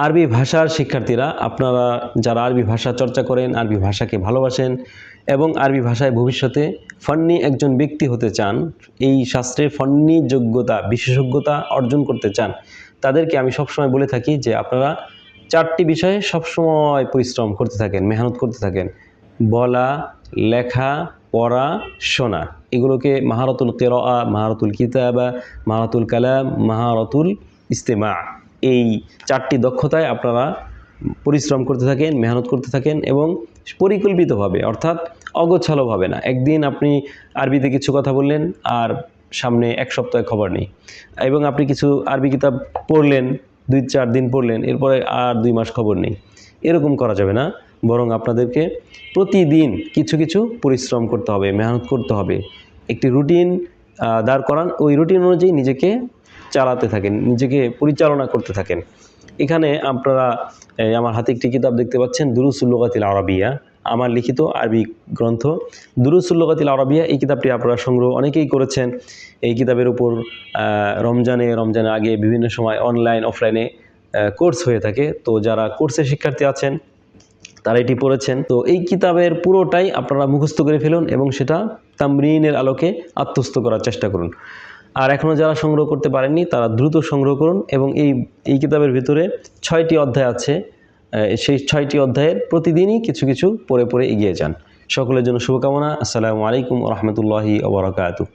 আরবি ভাষার শিক্ষার্থীরা, আপনারা যারা আরবি ভাষা চর্চা করেন, আরবি ভাষাকে ভালোবাসেন এবং আরবি ভাষায় ভবিষ্যতে ফন্নি একজন ব্যক্তি হতে চান, এই শাস্ত্রের ফন্নি যোগ্যতা, বিশেষজ্ঞতা অর্জন করতে চান, তাদেরকে আমি সবসময় বলে থাকি যে আপনারা 4টি বিষয়ে সবসময় পরিশ্রম করতে থাকেন, মেহনত করতে থাকেন। বলা, লেখা, পড়া, শোনা, এগুলোকে মাহারাতুল কিরাআ, মাহারাতুল কিতাবা, মাহারাতুল কালাম, মাহারাতুল ইস্তেমা, এই 4টি দক্ষতায় আপনারা পরিশ্রম করতে থাকেন, মেহনত করতে থাকেন এবং পরিকল্পিতভাবে, অর্থাৎ অগোছালোভাবে না। একদিন আপনি আরবিতে কিছু কথা বললেন আর সামনে 1 সপ্তাহে খবর নেই, এবং আপনি কিছু আরবি কিতাব পড়লেন, 2-4 দিন পড়লেন, এরপরে আর 2 মাস খবর নেই। এরকম করা যাবে না, বরং আপনাদেরকে প্রতিদিন কিছু কিছু পরিশ্রম করতে হবে, মেহনত করতে হবে। একটি রুটিন দাঁড় করান, ওই রুটিন অনুযায়ী নিজেকে চালাতে থাকেন, নিজেকে পরিচালনা করতে থাকেন। এখানে আপনারা আমার হাতে একটি কিতাব দেখতে পাচ্ছেন, দুরুসুল লুগাতিল আরাবিয়া, আমার লিখিত আরবি গ্রন্থ দুরুসুল লুগাতিল আরাবিয়া। এই কিতাবটি আপনারা সংগ্রহ অনেকেই করেছেন। এই কিতাবের উপর রমজানের আগে বিভিন্ন সময় অনলাইন অফলাইনে কোর্স হয়ে থাকে। তো যারা কোর্সের শিক্ষার্থী আছেন তারা এটি পড়েছেন। তো এই কিতাবের পুরোটাই আপনারা মুখস্থ করে ফেলুন এবং সেটা তামরিনের আলোকে আত্মস্থ করার চেষ্টা করুন। আর এখনও যারা সংগ্রহ করতে পারেননি তারা দ্রুত সংগ্রহ করুন। এবং এই কিতাবের ভিতরে 6টি অধ্যায় আছে, সেই 6টি অধ্যায়ের প্রতিদিনই কিছু কিছু পড়ে পড়ে এগিয়ে যান। সকলের জন্য শুভকামনা। আসসালামু আলাইকুম ওয়া রাহমাতুল্লাহি ওয়া বারাকাতুহু।